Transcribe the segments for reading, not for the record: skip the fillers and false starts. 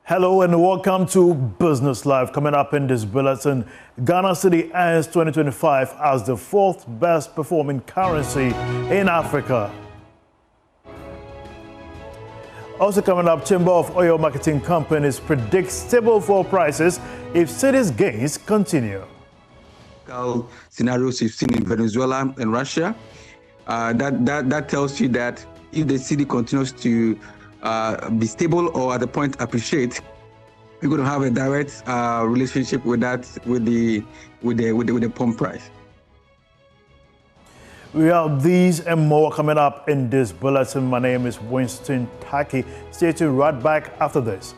Hello and welcome to Business Live. Coming up in this bulletin, Ghana Cedi ends 2025 as the fourth best performing currency in Africa. Also coming up, Chamber of Oil Marketing Companies predicts stable fuel prices if Cedi's gains continue. Scenarios you've seen in Venezuela and Russia, that tells you that if the cedi continues to be stable or at the point appreciate, we're going to have a direct relationship with that with the pump price. We have these and more coming up in this bulletin. My name is Winston Taki. Stay tuned right back after this.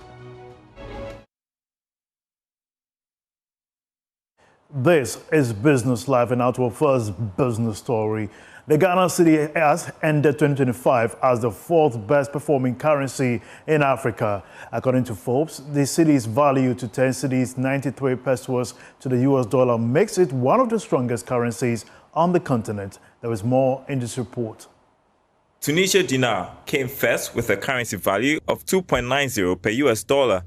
This is Business Live, and now to our first business story. The Ghana Cedi has ended 2025 as the fourth best performing currency in Africa. According to Forbes, the cedi's value to 10 cedis, 93 pesos to the US dollar, makes it one of the strongest currencies on the continent. There is more in this report. Tunisia dinar came first with a currency value of 2.90 per US dollar.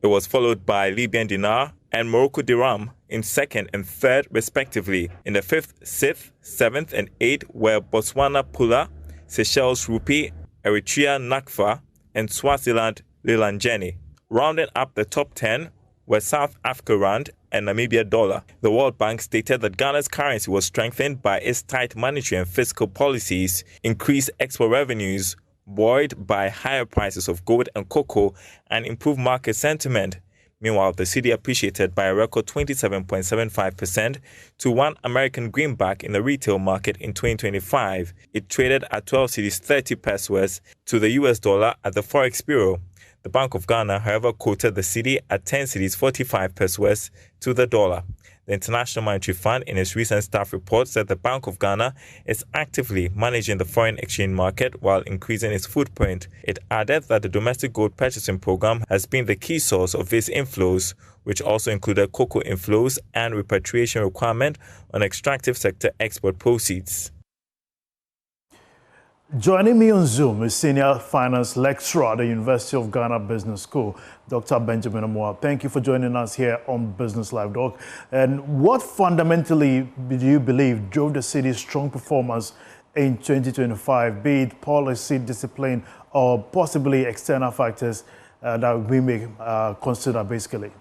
It was followed by Libyan dinar and Morocco dirham in second and third respectively. In the fifth, sixth, seventh, and eighth were Botswana pula, Seychelles rupee, Eritrea nakfa, and Swaziland lilangeni. Rounding up the top 10 were South Africa rand and Namibia dollar. The World Bank stated that Ghana's currency was strengthened by its tight monetary and fiscal policies, increased export revenues, buoyed by higher prices of gold and cocoa, and improved market sentiment. Meanwhile, the cedi appreciated by a record 27.75% to one American greenback in the retail market in 2025. It traded at 12 cedis 30 pesos to the US dollar at the Forex Bureau. The Bank of Ghana, however, quoted the cedi at 10 cedis 45 pesos to the dollar. The International Monetary Fund, in its recent staff report, said the Bank of Ghana is actively managing the foreign exchange market while increasing its footprint. It added that the domestic gold purchasing program has been the key source of these inflows, which also included cocoa inflows and repatriation requirement on extractive sector export proceeds. Joining me on Zoom is Senior Finance Lecturer at the University of Ghana Business School, Dr. Benjamin Amoah. Thank you for joining us here on Business Live, Doc. And what fundamentally do you believe drove the city's strong performance in 2025, be it policy, discipline, or possibly external factors that we may consider, basically?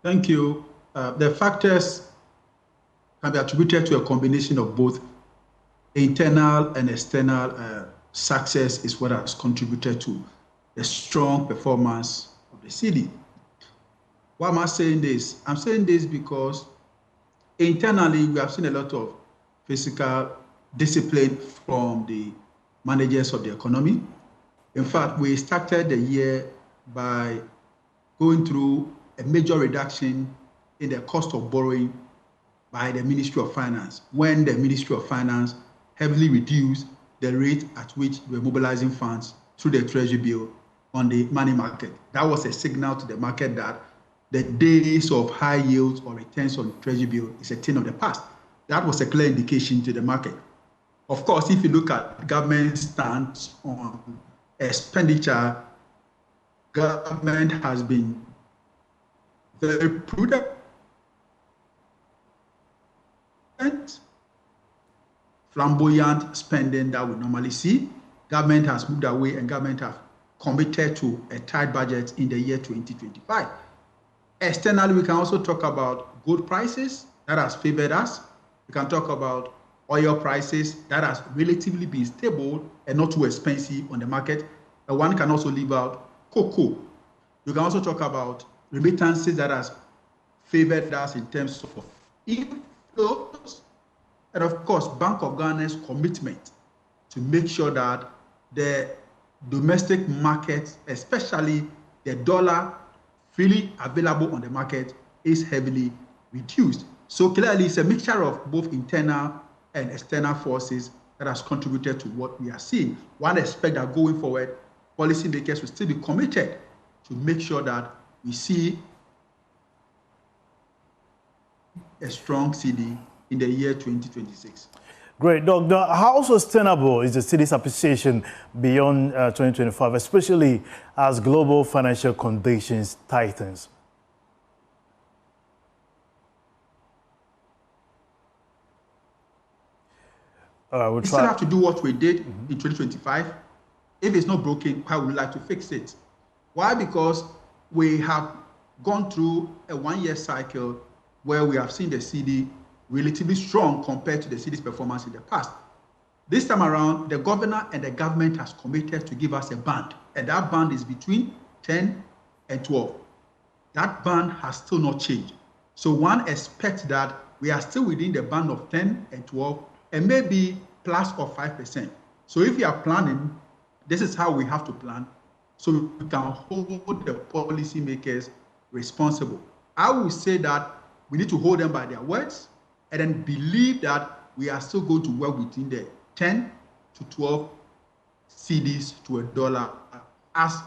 Thank you. The factors can be attributed to a combination of both internal and external success is what has contributed to the strong performance of the cedi. Why am I saying this? I'm saying this because internally we have seen a lot of fiscal discipline from the managers of the economy. In fact, we started the year by going through a major reduction in the cost of borrowing by the Ministry of Finance, when the Ministry of Finance heavily reduced the rate at which we were mobilizing funds through the Treasury bill on the money market. That was a signal to the market that the days of high yields or returns on the Treasury bill is a thing of the past. That was a clear indication to the market. Of course, if you look at government stance on expenditure, government has been very prudent, flamboyant spending that we normally see. Government has moved away and government have committed to a tight budget in the year 2025. Externally, we can also talk about gold prices that has favored us. We can talk about oil prices that has relatively been stable and not too expensive on the market. And one can also leave out cocoa. You can also talk about remittances that has favored us in terms of inflows. And of course, Bank of Ghana's commitment to make sure that the domestic market, especially the dollar freely available on the market, is heavily reduced. So clearly, it's a mixture of both internal and external forces that has contributed to what we are seeing. One expect that going forward, policymakers will still be committed to make sure that we see a strong cedi in the year 2026. Great, Doc. Now, how sustainable is the city's appreciation beyond 2025, especially as global financial conditions tightens? We still have to do what we did in 2025. If it's not broken, how would we like to fix it? Why? Because we have gone through a one-year cycle where we have seen the cedi relatively strong compared to the city's performance in the past. This time around, the governor and the government has committed to give us a band, and that band is between 10 and 12. That band has still not changed. So one expects that we are still within the band of 10 and 12, and maybe plus or 5%. So if you are planning, this is how we have to plan, so we can hold the policymakers responsible. I would say that we need to hold them by their words and then believe that we are still going to work within the 10 to 12 cedis to $1 as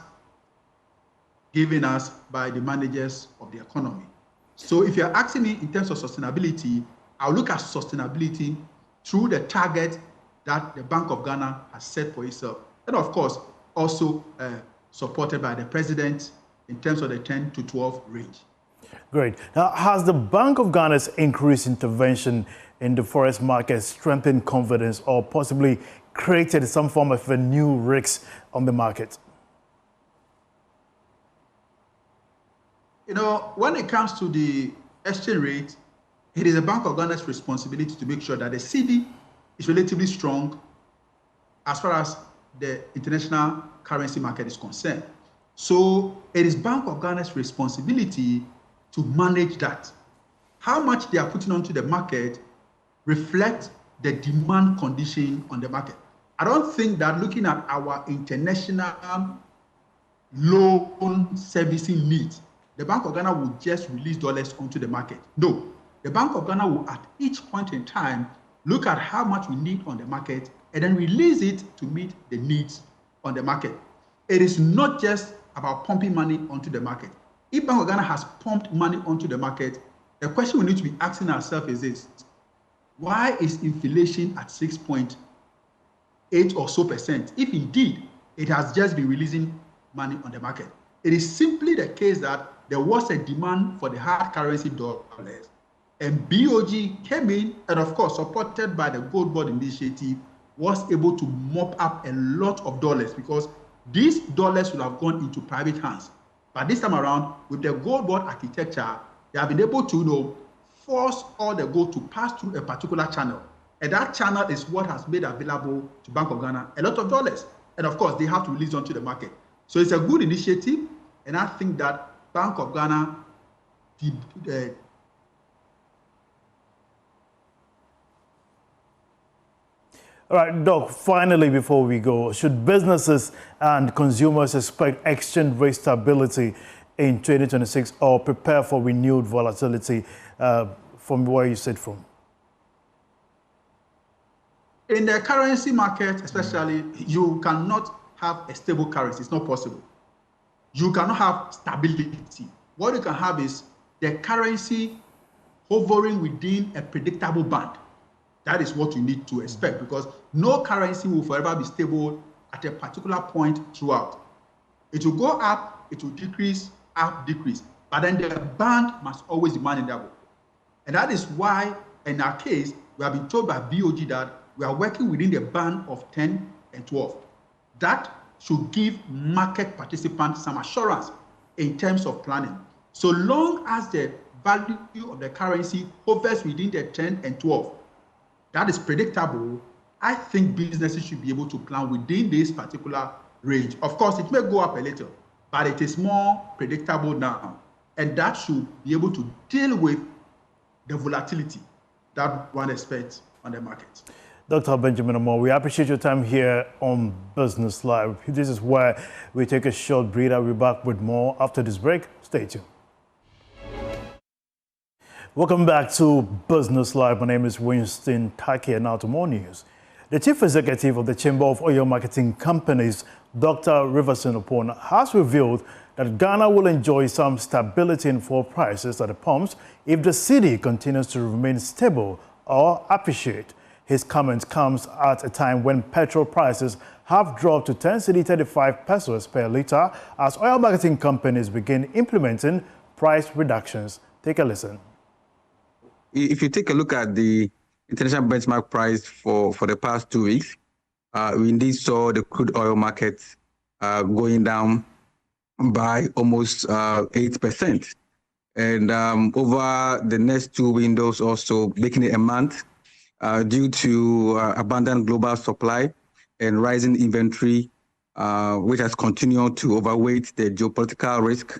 given us by the managers of the economy. So if you're asking me in terms of sustainability, I'll look at sustainability through the target that the Bank of Ghana has set for itself. And of course, also supported by the president in terms of the 10 to 12 range. Great. Now, has the Bank of Ghana's increased intervention in the forex market strengthened confidence or possibly created some form of a new risk on the market? You know, when it comes to the exchange rate, it is the Bank of Ghana's responsibility to make sure that the cedi is relatively strong as far as the international currency market is concerned. So it is Bank of Ghana's responsibility to manage that. How much they are putting onto the market reflects the demand condition on the market. I don't think that looking at our international loan servicing needs, the Bank of Ghana will just release dollars onto the market. No, the Bank of Ghana will at each point in time look at how much we need on the market and then release it to meet the needs on the market. It is not just about pumping money onto the market. If Bank of Ghana has pumped money onto the market, the question we need to be asking ourselves is this: why is inflation at 6.8 or so percent, if indeed it has just been releasing money on the market? It is simply the case that there was a demand for the hard currency dollars, and BOG came in and, of course, supported by the Gold Board Initiative, was able to mop up a lot of dollars, because these dollars would have gone into private hands. But this time around, with the Gold Board architecture, they have been able to force all the gold to pass through a particular channel. And that channel is what has made available to Bank of Ghana a lot of dollars. And of course, they have to release onto the market. So it's a good initiative. And I think that Bank of Ghana did, All right, Doc, finally, before we go, should businesses and consumers expect exchange rate stability in 2026 or prepare for renewed volatility from where you sit from? In the currency market, especially, you cannot have a stable currency. It's not possible. You cannot have stability. What you can have is the currency hovering within a predictable band. That is what you need to expect, because no currency will forever be stable at a particular point throughout. It will go up, it will decrease, up, decrease. But then the band must always be manageable. And that is why, in our case, we have been told by BOG that we are working within the band of 10 and 12. That should give market participants some assurance in terms of planning. So long as the value of the currency hovers within the 10 and 12, that is predictable, I think businesses should be able to plan within this particular range. Of course, it may go up a little, but it is more predictable now. And that should be able to deal with the volatility that one expects on the market. Dr. Benjamin Omoah, we appreciate your time here on Business Live. This is where we take a short breather. We'll be back with more after this break. Stay tuned. Welcome back to Business Live. My name is Winston Taki, and now to more news. The Chief Executive of the Chamber of Oil Marketing Companies, Dr. Riverson Opon, has revealed that Ghana will enjoy some stability in fuel prices at the pumps if the cedi continues to remain stable or appreciate. His comment comes at a time when petrol prices have dropped to 10 cedi 35 pesos per litre as oil marketing companies begin implementing price reductions. Take a listen. If you take a look at the international benchmark price for the past 2 weeks, we indeed saw the crude oil market going down by almost 8%. And over the next two windows also, making it a month, due to abundant global supply and rising inventory, which has continued to overweight the geopolitical risk,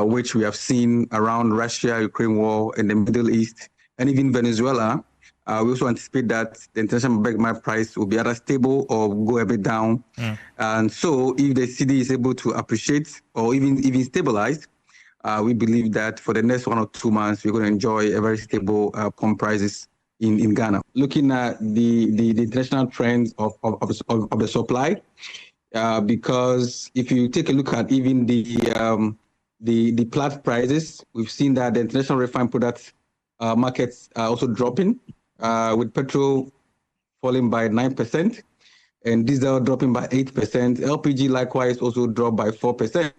which we have seen around Russia-Ukraine war in the Middle East, and even Venezuela. We also anticipate that the international benchmark price will be either stable or go a bit down. And so if the cedi is able to appreciate or even stabilize, we believe that for the next 1 or 2 months, we're going to enjoy a very stable pump prices in Ghana. Looking at the international trends of the supply, because if you take a look at even the Platts prices, we've seen that the international refined products markets are also dropping, with petrol falling by 9% and diesel dropping by 8%. LPG likewise also dropped by 4%.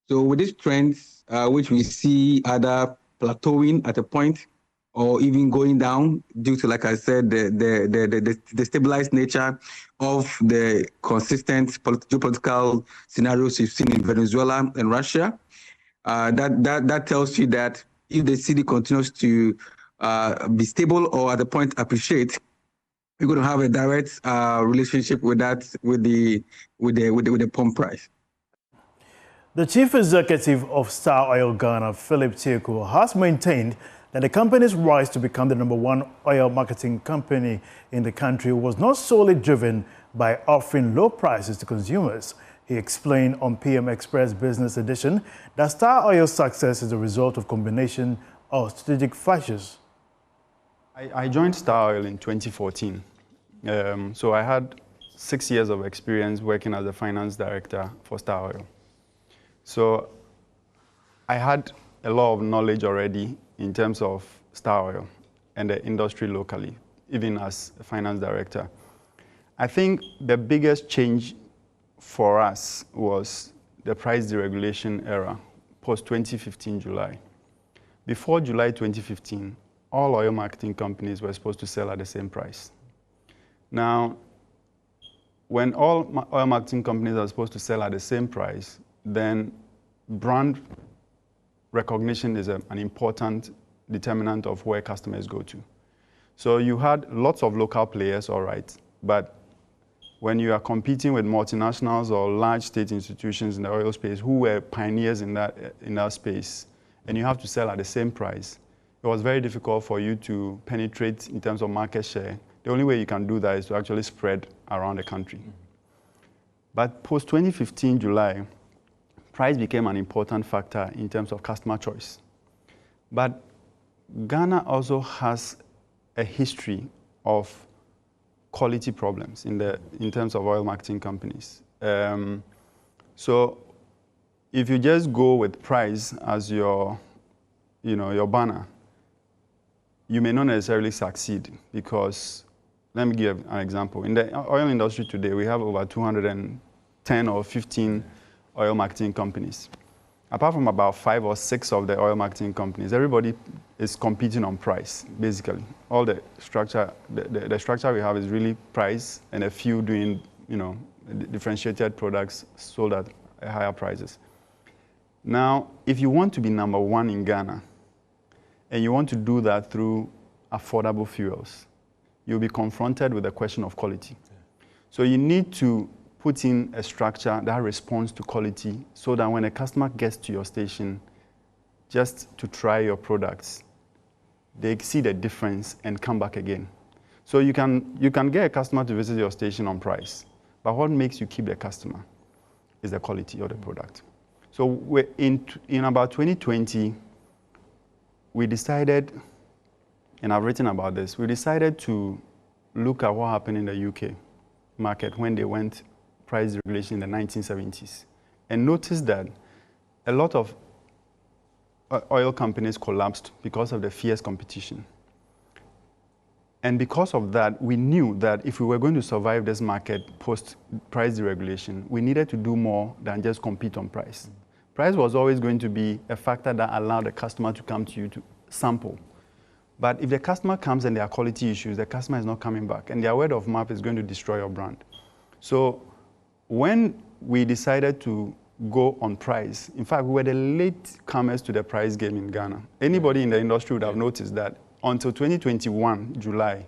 So with these trends, which we see either plateauing at a point or even going down due to, like I said, the stabilized nature of the consistent geopolitical scenarios you've seen in Venezuela and Russia, that tells you that if the cedi continues to be stable or at the point appreciate, we're going to have a direct relationship with that with the pump price. The chief executive of Star Oil Ghana, Philip Tieku, has maintained that the company's rise to become the #1 oil marketing company in the country was not solely driven by offering low prices to consumers. He explained on PM Express Business Edition that Star Oil's success is a result of combination of strategic factors. I joined Star Oil in 2014. So I had 6 years of experience working as a finance director for Star Oil. So I had a lot of knowledge already in terms of Star Oil and the industry locally, even as a finance director. I think the biggest change for us was the price deregulation era, post-2015 July. Before July 2015, all oil marketing companies were supposed to sell at the same price. Now, when all oil marketing companies are supposed to sell at the same price, then brand recognition is an important determinant of where customers go to. So you had lots of local players, all right, but when you are competing with multinationals or large state institutions in the oil space who were pioneers in that space, and you have to sell at the same price, it was very difficult for you to penetrate in terms of market share. The only way you can do that is to actually spread around the country. But post-2015 July, price became an important factor in terms of customer choice. But Ghana also has a history of quality problems in terms of oil marketing companies. So if you just go with price as your banner, you may not necessarily succeed because, let me give an example. In the oil industry today, we have over 210 or 15 oil marketing companies. Apart from about 5 or 6 of the oil marketing companies, everybody is competing on price, basically. All the structure, the structure we have is really price and a few doing, differentiated products sold at higher prices. Now, if you want to be #1 in Ghana, and you want to do that through affordable fuels, you'll be confronted with the question of quality. So you need to put in a structure that responds to quality so that when a customer gets to your station just to try your products, they see the difference and come back again. So you can get a customer to visit your station on price, but what makes you keep the customer is the quality of the product. So in about 2020, we decided, and I've written about this, we decided to look at what happened in the UK market when they went price regulation in the 1970s, and noticed that a lot of oil companies collapsed because of the fierce competition. And because of that, we knew that if we were going to survive this market post-price deregulation, we needed to do more than just compete on price. Price was always going to be a factor that allowed the customer to come to you to sample. But if the customer comes and there are quality issues, the customer is not coming back, and their word of mouth is going to destroy your brand. So when we decided to go on price, in fact, we were the late comers to the price game in Ghana. Anybody in the industry would have noticed that until 2021, July,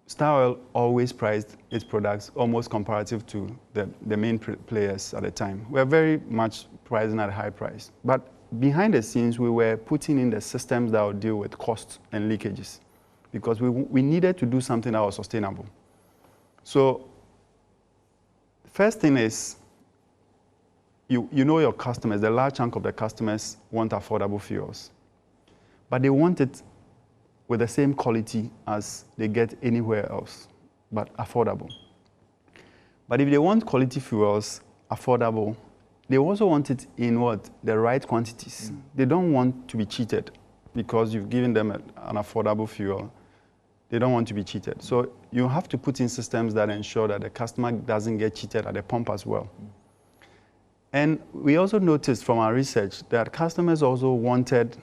Star Oil always priced its products almost comparative to the main players at the time. We were very much pricing at a high price. But behind the scenes, we were putting in the systems that would deal with costs and leakages because we needed to do something that was sustainable. So first thing is, you know your customers, the large chunk of the customers want affordable fuels. But they want it with the same quality as they get anywhere else, but affordable. But if they want quality fuels, affordable, they also want it in what? The right quantities. They don't want to be cheated because you've given them an affordable fuel. They don't want to be cheated. So you have to put in systems that ensure that the customer doesn't get cheated at the pump as well. And we also noticed from our research that customers also wanted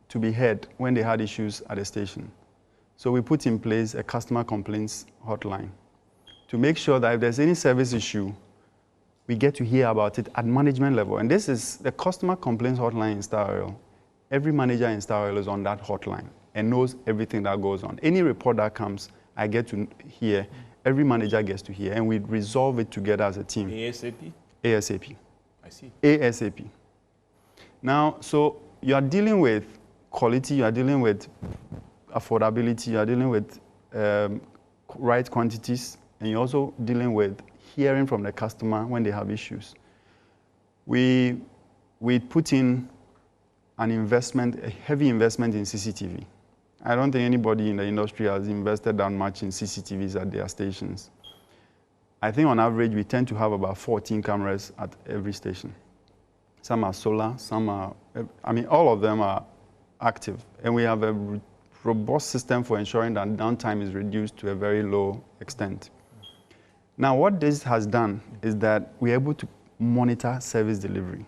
to be heard when they had issues at the station. So we put in place a customer complaints hotline to make sure that if there's any service issue, we get to hear about it at management level. And this is the customer complaints hotline in Star Oil. Every manager in Star Oil is on that hotline and knows everything that goes on. Any report that comes, I get to hear, every manager gets to hear, and we resolve it together as a team. ASAP? ASAP. I see. ASAP. Now, so you are dealing with quality, you are dealing with affordability, you are dealing with right quantities, and you're also dealing with hearing from the customer when they have issues. We put in an investment, a heavy investment in CCTV. I don't think anybody in the industry has invested that much in CCTVs at their stations. I think on average, we tend to have about 14 cameras at every station. Some are solar, some are, all of them are active. And we have a robust system for ensuring that downtime is reduced to a very low extent. Now, what this has done is that we're able to monitor service delivery.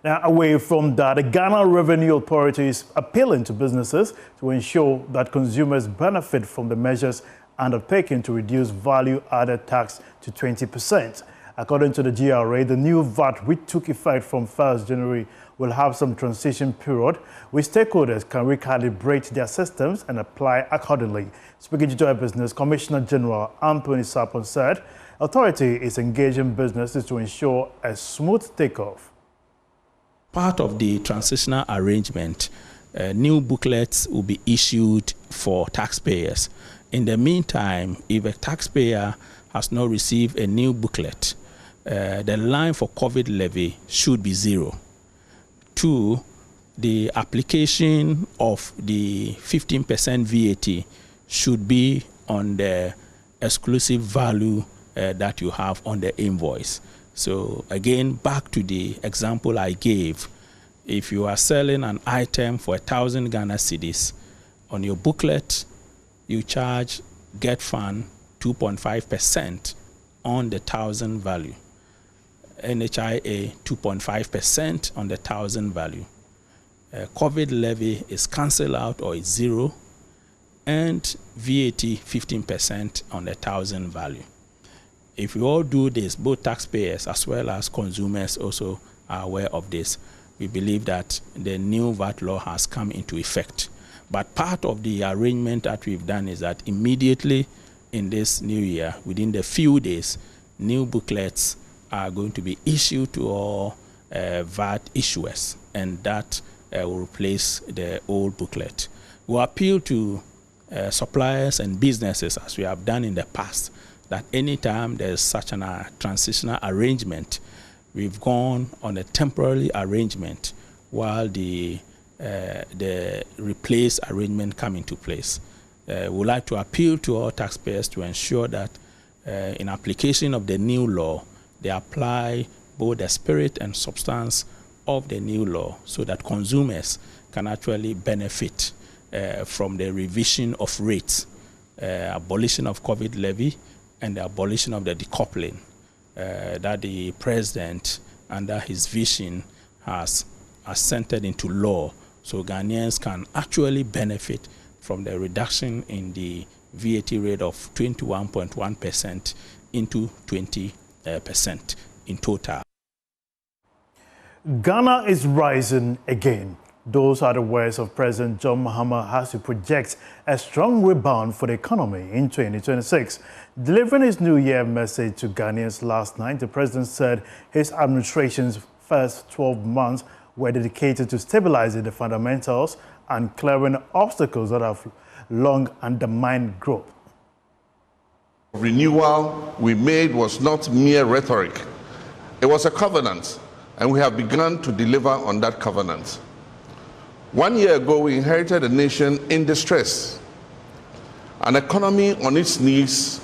Now, away from that, the Ghana Revenue Authority is appealing to businesses to ensure that consumers benefit from the measures undertaken to reduce value-added tax to 20%. According to the GRA, the new VAT, which took effect from 1st January, will have some transition period, which stakeholders can recalibrate their systems and apply accordingly. Speaking to Joy Business, Commissioner General Anthony Sapon said, authority is engaging businesses to ensure a smooth takeoff. Part of the transitional arrangement, new booklets will be issued for taxpayers. In the meantime, if a taxpayer has not received a new booklet, the line for COVID levy should be 0. 2, the application of the 15% VAT should be on the exclusive value that you have on the invoice. So again, back to the example I gave, if you are selling an item for 1,000 Ghana cedis, on your booklet, you charge Get Fund 2.5% on the 1,000 value. NHIA 2.5% on the 1,000 value. COVID levy is cancelled out or is 0, and VAT 15% on the 1,000 value. If we all do this, both taxpayers as well as consumers also are aware of this, we believe that the new VAT law has come into effect. But part of the arrangement that we've done is that immediately in this new year, within the few days, new booklets are going to be issued to all VAT issuers, and that will replace the old booklet. We appeal to suppliers and businesses, as we have done in the past, that anytime there's such a transitional arrangement, we've gone on a temporary arrangement while the replaced arrangement come into place. We would like to appeal to all taxpayers to ensure that in application of the new law, they apply both the spirit and substance of the new law so that consumers can actually benefit from the revision of rates, abolition of COVID levy, and the abolition of the decoupling that the president, under his vision, has assented into law, so Ghanaians can actually benefit from the reduction in the VAT rate of 21.1% into 20% in total. Ghana is rising again. Those are the words of President John Mahama as he projects a strong rebound for the economy in 2026. Delivering his New Year message to Ghanaians last night, the president said his administration's first 12 months were dedicated to stabilizing the fundamentals and clearing obstacles that have long undermined growth. Renewal we made was not mere rhetoric. It was a covenant, and we have begun to deliver on that covenant. 1 year ago, we inherited a nation in distress, an economy on its knees,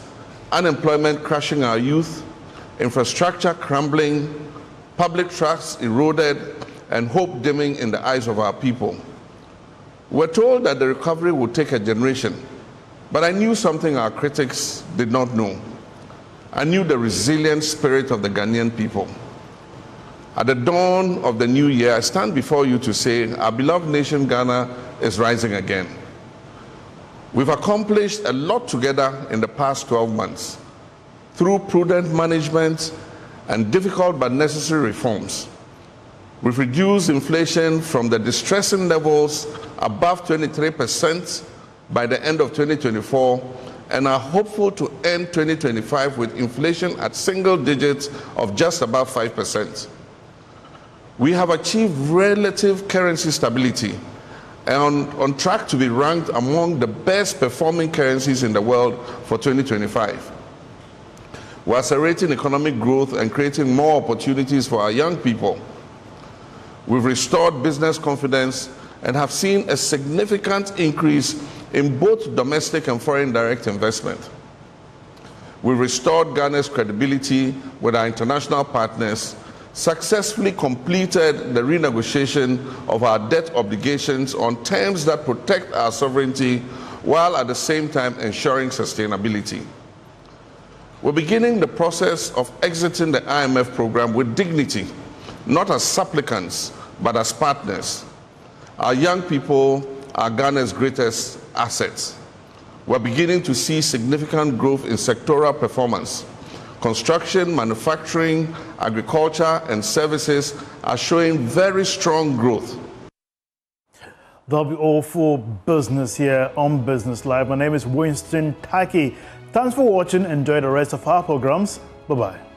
unemployment crushing our youth, infrastructure crumbling, public trust eroded, and hope dimming in the eyes of our people. We're told that the recovery would take a generation, but I knew something our critics did not know. I knew the resilient spirit of the Ghanaian people. At the dawn of the new year, I stand before you to say our beloved nation Ghana is rising again. We've accomplished a lot together in the past 12 months through prudent management and difficult but necessary reforms. We've reduced inflation from the distressing levels above 23% by the end of 2024 and are hopeful to end 2025 with inflation at single digits of just above 5%. We have achieved relative currency stability and on track to be ranked among the best performing currencies in the world for 2025. We're accelerating economic growth and creating more opportunities for our young people. We've restored business confidence and have seen a significant increase in both domestic and foreign direct investment. We've restored Ghana's credibility with our international partners, successfully completed the renegotiation of our debt obligations on terms that protect our sovereignty while at the same time ensuring sustainability. We're beginning the process of exiting the IMF program with dignity, not as supplicants, but as partners. Our young people are Ghana's greatest assets. We're beginning to see significant growth in sectoral performance. Construction, manufacturing, agriculture, and services are showing very strong growth. That'll be all for business here on Business Live. My name is Winston Taki. Thanks for watching. Enjoy the rest of our programs. Bye-bye.